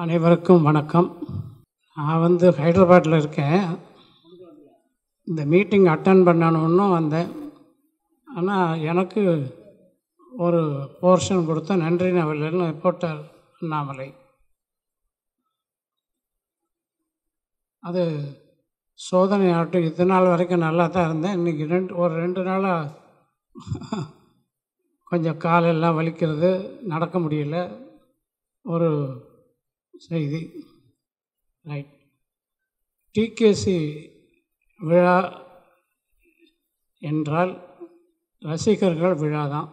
அனைவருக்கும் வணக்கம். நான் ஹைதராபாத்தில் இருக்கேன். இந்த மீட்டிங் அட்டன் பண்ணணுன்னு வந்தேன். ஆனால் எனக்கு ஒரு போர்ஷன் கொடுத்த நன்றி நவல்னு போட்டார் அண்ணாமலை. அது சோதனை ஆகட்டும். இது நாள் வரைக்கும் நல்லா தான் இருந்தேன். இன்றைக்கி ரெண்டு நாளாக கொஞ்சம் காலெல்லாம் வலிக்கிறது, நடக்க முடியல. ஒரு செய்தி ரைட். டிகேசி விழா என்றால் ரசிகர்கள் விழா தான்.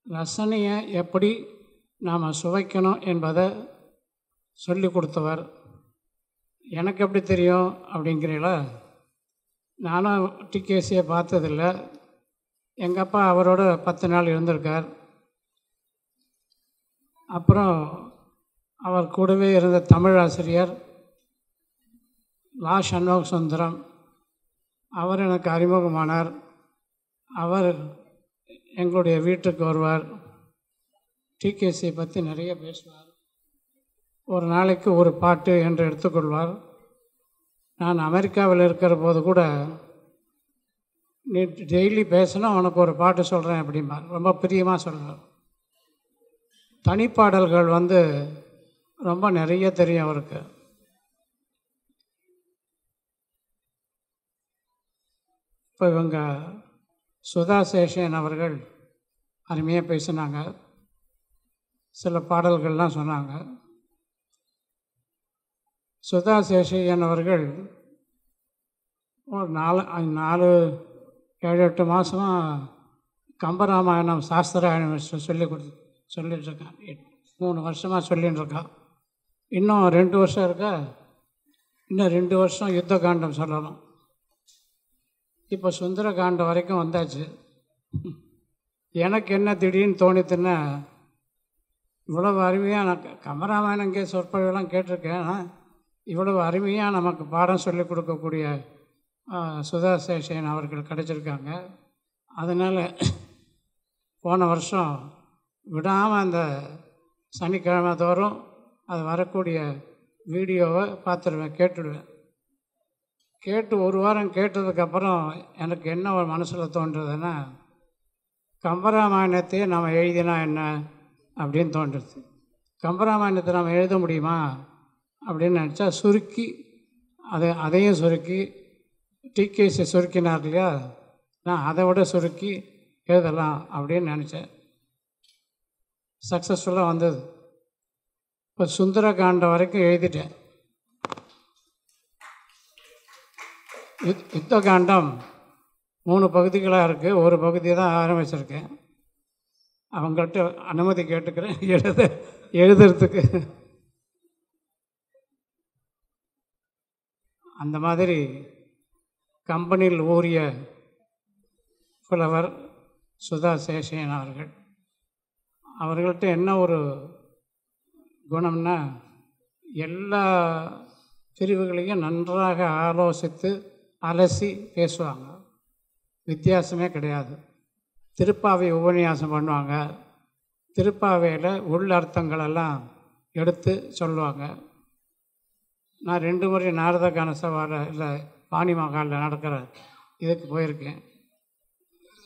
ரசனையை எப்படி நாம் சுவைக்கணும் என்பதை சொல்லி கொடுத்தவர். எனக்கு எப்படி தெரியும் அப்படிங்கிறீங்களா? நானும் டிகேசியை பார்த்ததில்லை. எங்கள் அப்பா அவரோட 10 நாள் இருந்திருக்கார். அப்புறம் அவர் கூடவே இருந்த தமிழ் ஆசிரியர் லா சண்முக சுந்தரம், அவர் எனக்கு அறிமுகமானார். அவர் எங்களுடைய வீட்டுக்கு வருவார். டிகேசியை பற்றி நிறைய பேசுவார். ஒரு நாளைக்கு ஒரு பாட்டு என்று எடுத்துக்கொள்வார். நான் அமெரிக்காவில் இருக்கிற போது கூட, நீ டெய்லி பேசினா உனக்கு ஒரு பாட்டு சொல்கிறேன் அப்படிம்பார். ரொம்ப பிரியமாக சொல்வார். தனிப்பாடல்கள் ரொம்ப நிறைய தெரியும் அவருக்கு. இப்போ இவங்க சுதா சேஷன் அவர்கள் அருமையாக பேசினாங்க. சில பாடல்கள்லாம் சொன்னாங்க. சுதா சேஷன் அவர்கள் ஒரு 4-7-8 மாதமாக கம்பராமாயணம் சாஸ்திராயணம் சொல்லிட்டுருக்கான். 3 வருஷமாக சொல்லின்னு இன்னும் 2 வருஷம் இருக்கா. இன்னும் 2 வருஷம் யுத்த காண்டம் சொல்லணும். இப்போ சுந்தர காண்டம் வரைக்கும் வந்தாச்சு. எனக்கு என்ன திடீர்னு தோணித்துன்னா, இவ்வளவு அருமையாக நான் கம்பராமாயணம் இங்கே சொற்பொழிவெல்லாம் கேட்டிருக்கேன். ஆனால் இவ்வளவு அருமையாக நமக்கு பாடம் சொல்லிக் கொடுக்கக்கூடிய சுதா சேஷன் அவர்கள் கிடைச்சிருக்காங்க. அதனால் போன வருஷம் விடாமல் அந்த சனிக்கிழமை தோறும் அது வரக்கூடிய வீடியோவை பார்த்துருவேன், கேட்டுடுவேன். கேட்டு 1 வாரம் கேட்டதுக்கப்புறம் எனக்கு என்ன ஒரு மனசில் தோன்றுறதுன்னா, கம்பராமாயணத்தையே நம்ம எழுதினா என்ன அப்படின்னு தோன்றுது. கம்பராமாயணத்தை நம்ம எழுத முடியுமா அப்படின்னு நினச்சா, சுருக்கி அதையும் சுருக்கி டிகேசி சுருக்கினார் இல்லையா, நான் அதை விட சுருக்கி எழுதலாம் அப்படின்னு நினச்சேன். சக்ஸஸ்ஃபுல்லாக வந்தது. இப்போ சுந்தர காண்டம் வரைக்கும் எழுதிட்டேன். யுத்த காண்டம் 3 பகுதிகளாக இருக்குது. ஒரு பகுதி தான் ஆரம்பிச்சிருக்கேன். அவங்கள்ட்ட அனுமதி கேட்டுக்கிறேன் எழுதுறதுக்கு. அந்த மாதிரி கம்பெனியில் ஊறிய புலவர் சுதா சேஷன் அவர்கள்ட்ட என்ன ஒரு குணம்னா, எல்லா பிரிவுகளையும் நன்றாக ஆலோசித்து அலசி பேசுவாங்க. வித்தியாசமே கிடையாது. திருப்பாவை உபன்யாசம் பண்ணுவாங்க. திருப்பாவையில் உள்ளர்த்தங்களெல்லாம் எடுத்து சொல்லுவாங்க. நான் 2 முறை நாரத கான சவாவில் இல்லை பாணி மகாலில் நடக்கிற இதுக்கு போயிருக்கேன்.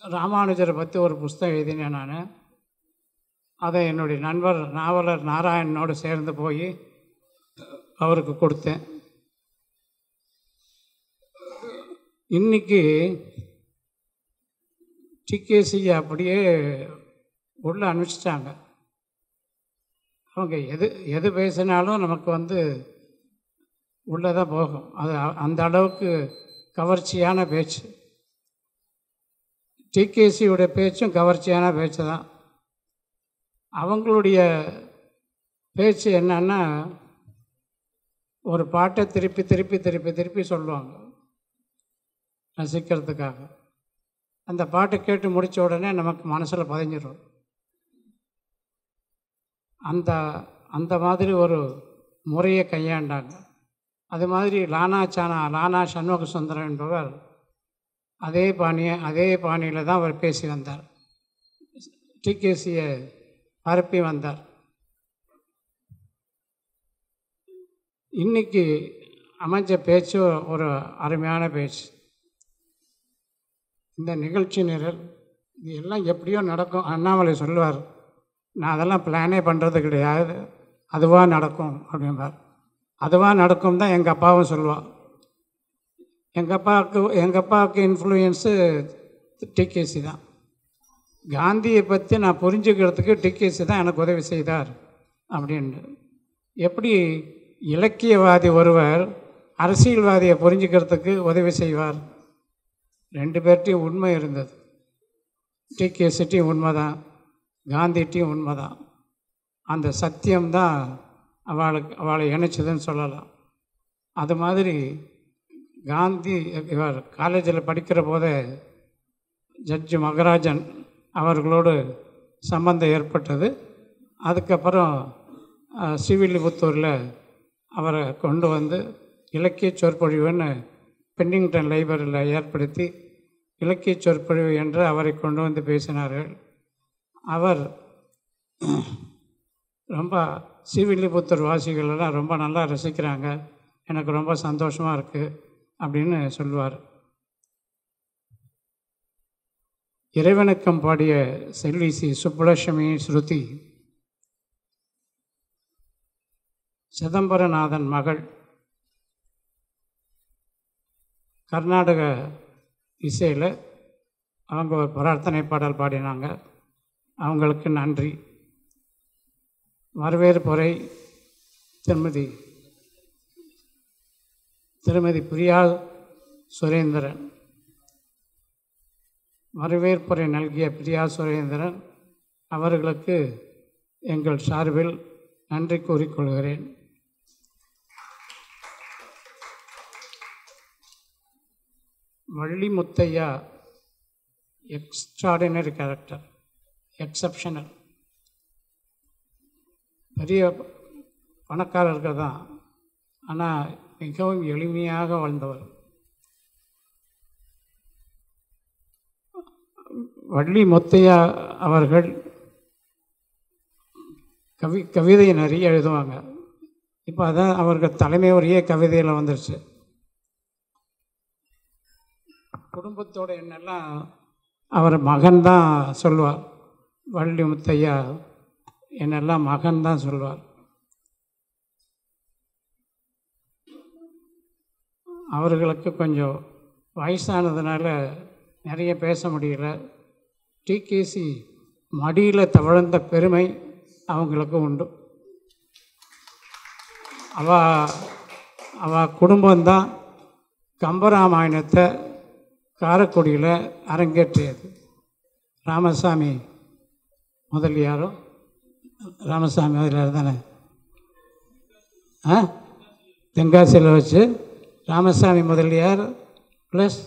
ராமானுஜரை பற்றி ஒரு புஸ்தகம் எழுதினேன் நான். அதை என்னுடைய நண்பர் நாவலர் நாராயணனோடு சேர்ந்து போய் அவருக்கு கொடுத்தேன். இன்றைக்கி டிகேசியை அப்படியே உள்ளே அனுப்பிச்சிட்டாங்க. அவங்க எது பேசினாலும் நமக்கு உள்ளே தான் போகும். அது அந்த அளவுக்கு கவர்ச்சியான பேச்சு. டிகேசியோடைய பேச்சும் கவர்ச்சியான பேச்சு தான். அவங்களுடைய பேச்சு என்னன்னா, ஒரு பாட்டை திருப்பி திருப்பி திருப்பி திருப்பி சொல்லுவாங்க ரசிக்கிறதுக்காக. அந்த பாட்டை கேட்டு முடித்த உடனே நமக்கு மனசில் பதிஞ்சிடும். அந்த மாதிரி ஒரு முறையை கையாண்டாங்க. அது மாதிரி லானா சண்முக சுந்தரம் என்பவர் அதே பாணியில் தான் அவர் பேசி வந்தார். டிகேசியை பரப்பி வந்தார். இன்றைக்கி அமைஞ்ச பேச்சு ஒரு அருமையான பேச்சு. இந்த நிகழ்ச்சி நிரல் இது எல்லாம் எப்படியோ நடக்கும். அண்ணாமலை சொல்லுவார், நான் அதெல்லாம் பிளானே பண்ணுறது கிடையாது, அதுவாக நடக்கும் அப்படின்பார். அதுவாக நடக்கும் தான் எங்கள் அப்பாவும் சொல்லுவாள். எங்கள் அப்பாவுக்கு இன்ஃப்ளூயன்ஸு டிகேசி தான். காந்தியை பற்றி நான் புரிஞ்சுக்கிறதுக்கு டிகேசி தான் எனக்கு உதவி செய்தார் அப்படின்னு. எப்படி இலக்கியவாதி ஒருவர் அரசியல்வாதியை புரிஞ்சுக்கிறதுக்கு உதவி செய்வார்? ரெண்டு பேர்ட்டையும் உண்மை இருந்தது. டிகேசிட்டையும் உண்மை தான், காந்திகிட்டையும் உண்மை தான். அந்த சத்தியம்தான் அவளை இணைச்சதுன்னு சொல்லலாம். அது மாதிரி காந்தி இவர் காலேஜில் படிக்கிற போதே ஜட்ஜி மகராஜன் அவர்களோடு சம்பந்தம் ஏற்பட்டது. அதுக்கப்புறம் ஸ்ரீவில்லிபுத்தூரில் அவரை கொண்டு வந்து இலக்கிய சொற்பொழிவுன்னு பென்னிங்டன் லைப்ரரியில் ஏற்படுத்தி இலக்கிய சொற்பொழிவு என்று அவரை கொண்டு வந்து பேசினார்கள். அவர் ரொம்ப ஸ்ரீவில்லிபுத்தூர் வாசிகளெல்லாம் ரொம்ப நல்லா ரசிக்கிறாங்க, எனக்கு ரொம்ப சந்தோஷமாக இருக்குது அப்படின்னு சொல்லுவார். இறைவணக்கம் பாடிய செல்வி சி சுப்புலட்சுமி ஸ்ருதி சிதம்பரநாதன் மகள். கர்நாடக இசையில் அவங்க ஒரு பிரார்த்தனை பாடல் பாடினாங்க. அவங்களுக்கு நன்றி. வரவேற்புரை திருமதி பிரியா சுரேந்திரன். வரவேற்புரை நல்கிய பிரியா சுரேந்திரன் அவர்களுக்கு எங்கள் சார்பில் நன்றி கூறிக்கொள்கிறேன். Valli Muthiah extraordinary character, exceptional. பெரிய பணக்காரர்கள் தான், ஆனால் மிகவும் எளிமையாக வாழ்ந்தவர். வள்ளி முத்தையா அவர்கள் கவிதை நிறைய எழுதுவாங்க. இப்போ அதான் அவர்கள் தலைமை உரையே கவிதையில் வந்துருச்சு. குடும்பத்தோட என்னெல்லாம் அவர் மகன்தான் சொல்வார். வள்ளி முத்தையா என்னெல்லாம் மகன்தான் சொல்வார். அவர்களுக்கு கொஞ்சம் வயசானதுனால நிறைய பேச முடியல. டிகேசி மடியில் தவழ்ந்த பெருமை அவங்களுக்கு உண்டு. அவ குடும்பம்தான் கம்பராமாயணத்தை காரைக்குடியில் அரங்கேற்றியது. ராமசாமி முதலியாரும் ராமசாமி முதலியார் தானே தென்காசியில் வச்சு ராமசாமி முதலியார் ப்ளஸ்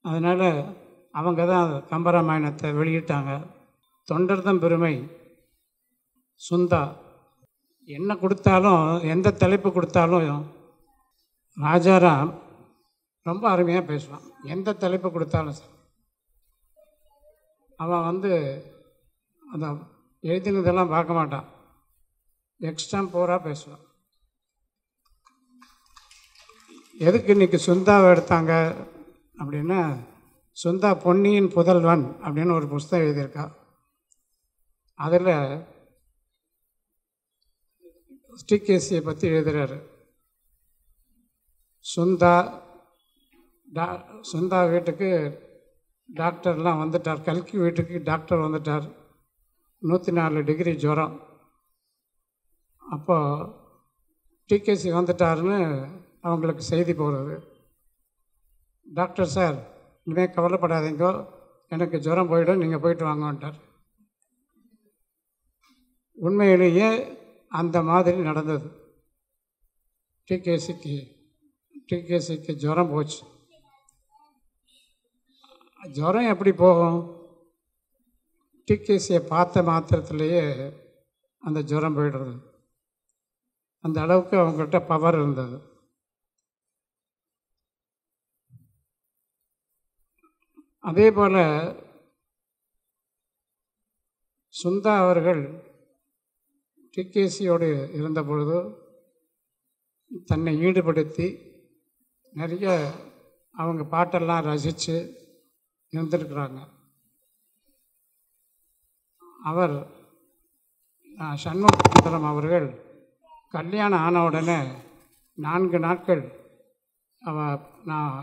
அதனால் அவங்க தான் கம்பராமாயணத்தை வெளியிட்டாங்க. தொண்டர்தம் பெருமை சுந்தா. என்ன கொடுத்தாலும், எந்த தலைப்பு கொடுத்தாலும் ராஜாராம் ரொம்ப அருமையாக பேசுவான். எந்த தலைப்பு கொடுத்தாலும் சார் அவன் அந்த எழுதினதெல்லாம் பார்க்க மாட்டான், எக்ஸ்ட்ராம்போராக பேசுவான். எதுக்கு இன்றைக்கி சுந்தாவை எடுத்தாங்க அப்படின்னா, சுந்தா பொன்னியின் புதல்வன் அப்படின்னு ஒரு புஸ்தகம் எழுதியிருக்கா. அதில் டிகேசியை பற்றி எழுதுகிறாரு. சுந்தா வீட்டுக்கு டாக்டர்லாம் வந்துட்டார், கல்கி வீட்டுக்கு டாக்டர் வந்துட்டார். 104 டிகிரி ஜுரம். அப்போது டிகேசி வந்துட்டாருன்னு அவங்களுக்கு செய்தி போகிறது. டாக்டர் சார், இனிமேல் கவலைப்படாதீங்கோ, எனக்கு ஜுரம் போயிடும், நீங்கள் போயிட்டு வாங்கன்ட்டார். உண்மையிலேயே அந்த மாதிரி நடந்தது. டிகேசிக்கு ஜுரம் போச்சு. ஜுரம் எப்படி போகும்? டிகேசியை பார்த்த மாத்திரத்திலேயே அந்த ஜுரம் போயிடுறது. அந்த அளவுக்கு அவங்கள்ட்ட பவர் இருந்தது. அதே போல் சுந்தா அவர்கள் டிகேசியோடு இருந்த பொழுது தன்னை ஈடுபடுத்தி நிறைய அவங்க பாட்டெல்லாம் ரசித்து இருந்திருக்கிறாங்க. அவர் சண்முகசுந்தரம் அவர்கள் கல்யாணம் ஆன உடனே 4 நாட்கள் நான்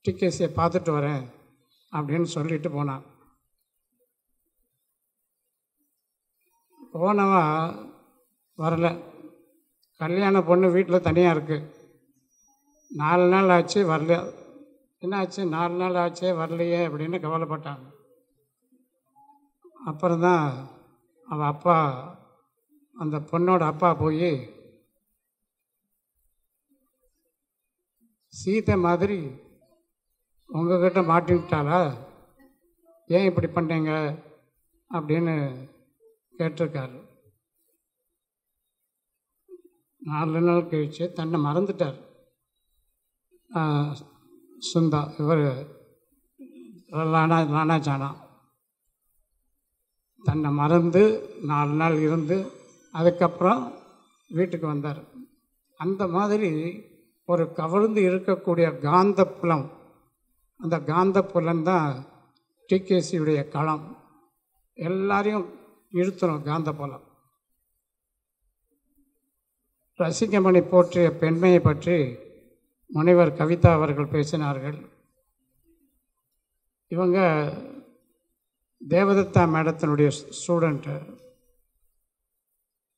டிகேசியை பார்த்துட்டு வரேன் அப்படின்னு சொல்லிட்டு போனான். போனவா வரல. கல்யாண பொண்ணு வீட்டில் தனியாக இருக்குது. 4 நாள் ஆச்சு வரல. என்னாச்சு 4 நாள் ஆச்சே வரலையே அப்படின்னு கவலைப்பட்டாங்க. அப்புறம்தான் அவள் அப்பா, அந்த பொண்ணோட அப்பா போய் சீதை மாதிரி உங்ககிட்ட மாட்டிக்கிட்டாளா, ஏன் இப்படி பண்ணீங்க அப்படின்னு கேட்டிருக்காரு. 4 நாள் கழிச்சு தன்னை மறந்துட்டார் சுந்தா. இவர் லானாச்சானா தன்னை மறந்து 4 நாள் இருந்து அதுக்கப்புறம் வீட்டுக்கு வந்தார். அந்த மாதிரி ஒரு கவர்ந்து இருக்கக்கூடிய காந்த புலம், அந்த காந்த புலம்தான் டிகேசியுடைய களம். எல்லாரையும் இழுத்தணும் காந்த புலம். ரசிகமணி போற்றிய பெண்மையை பற்றி முனைவர் கவிதா அவர்கள் பேசினார்கள். இவங்க தேவதத்தா மேடத்தினுடைய ஸ்டூடெண்ட்டு.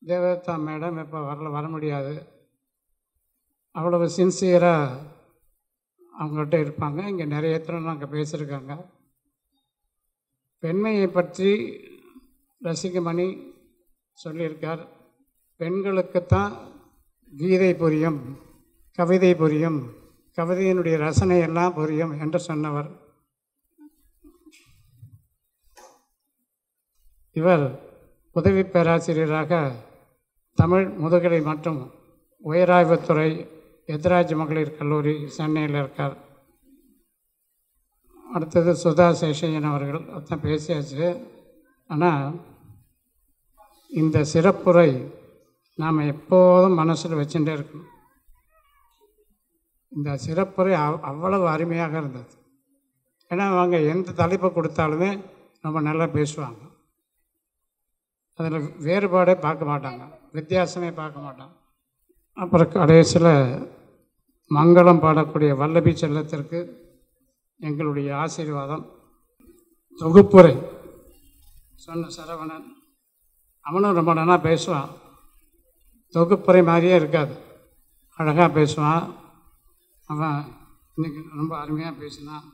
தேவதத்தா மேடம் இப்போ வர முடியாது. அவ்வளவு சின்சியராக அவங்கள்ட்ட இருப்பாங்க. இங்கே நிறைய தடவை அங்கே பேசியிருக்காங்க. பெண்மையை பற்றி ரசிகமணி சொல்லியிருக்கார். பெண்களுக்குத்தான் கீதை புரியும், கவிதை புரியும், கவிதையினுடைய ரசனையெல்லாம் புரியும் என்று சொன்னவர். இவர் உதவி பேராசிரியராக தமிழ் முதுகலை மற்றும் உயராய்வுத்துறை எத்ராஜ் மகளிர் கல்லூரி சென்னையில் இருக்கார். அடுத்தது சுதா சேஷையன் அவர்கள் அதான் பேசியாச்சு. ஆனால் இந்த சிறப்புரை நாம் எப்போதும் மனசில் வச்சுட்டே இருக்கணும். இந்த சிறப்புரை அவ்வளவு அருமையாக இருந்தது. ஏன்னா அவங்க எந்த தலைப்பை கொடுத்தாலுமே ரொம்ப நல்லா பேசுவாங்க. அதில் வேறுபாடே பார்க்க மாட்டாங்க, வித்தியாசமே பார்க்க மாட்டாங்க. அப்புறம் கடைசியில் மங்களம் பாடக்கூடிய வல்லபி செல்லத்திற்கு எங்களுடைய ஆசீர்வாதம். தொகுப்புரை சொன்ன சரவணன், அவனும் ரொம்ப நல்லா பேசுவான். தொகுப்புரை மாதிரியே இருக்காது, அழகாக பேசுவான். அவன் இன்னைக்கு ரொம்ப அருமையாக பேசினான்.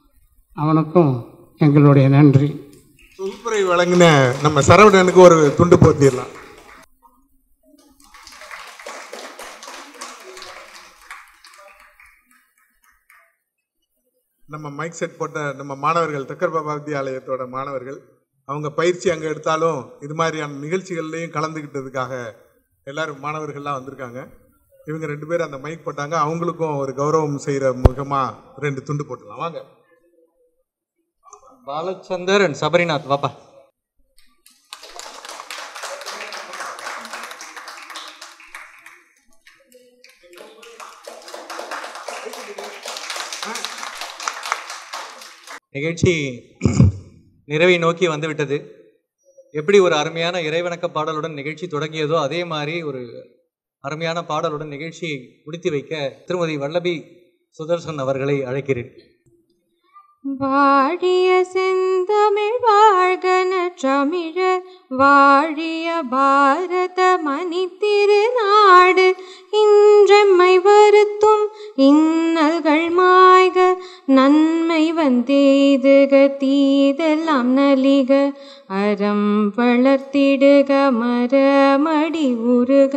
அவனுக்கும் எங்களுடைய நன்றி. தொகுப்புரை வழங்கின நம்ம சரவணனுக்கு ஒரு துண்டு போத்திடலாம். நம்ம மைக் செட் போட்ட நம்ம மாணவர்கள், தக்கர் பாபா வித்யாலயத்தோட மாணவர்கள், அவங்க பயிற்சி அங்கே எடுத்தாலும் இது மாதிரியான நிகழ்ச்சிகள்லையும் கலந்துக்கிட்டதுக்காக எல்லாரும் மாணவர்கள்லாம் வந்திருக்காங்க. இவங்க 2 பேரும் அந்த மைக் போட்டாங்க. அவங்களுக்கும் ஒரு கௌரவம் செய்கிற முகமாக 2 துண்டு போட்டுடலாம். வாங்க. பாலச்சந்தர் அண்ட் சபரிநாத் வாப்பா. நிகழ்ச்சி நிறைவை நோக்கி வந்துவிட்டது. எப்படி ஒரு அருமையான இறைவணக்க பாடலுடன் நிகழ்ச்சி தொடங்கியதோ அதே மாதிரி ஒரு அருமையான பாடலுடன் நிகழ்ச்சியை முடித்து வைக்க திருமதி வல்லபி சுதர்சன் அவர்களை அழைக்கிறேன். வாழிய செந்தமிழ் வாழ்க நற்றமிழர், வாழிய பாரத மணி திருநாடு, இன்றெம்மை வருத்தும் இன்னல்கள் மாய்க, நன்மை வந்தேதுக தீதெல்லாம் நலிக, அறம் வளர்த்திடுக மரமடி உருக,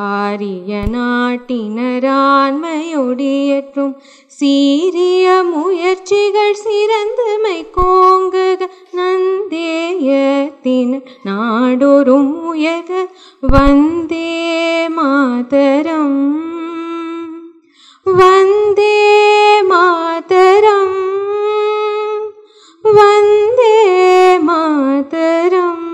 ஆரிய நாட்டினராண்மையொடியற்றும் சீரிய முயற்சிகள் சிறந்தமை கோங்குக, நந்தேயத்தின் நாடொரும் உயக, வந்தே மாதரம் வந்தே மாதரம் வந்தே மாதரம்.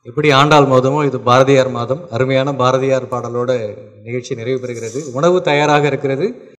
எப்படி ஆண்டாள் மாதமோ இது பாரதியார் மாதம். அருமையான பாரதியார் பாடலோட நிகழ்ச்சி நிறைவு பெறுகிறது. உணவு தயாராக இருக்கிறது.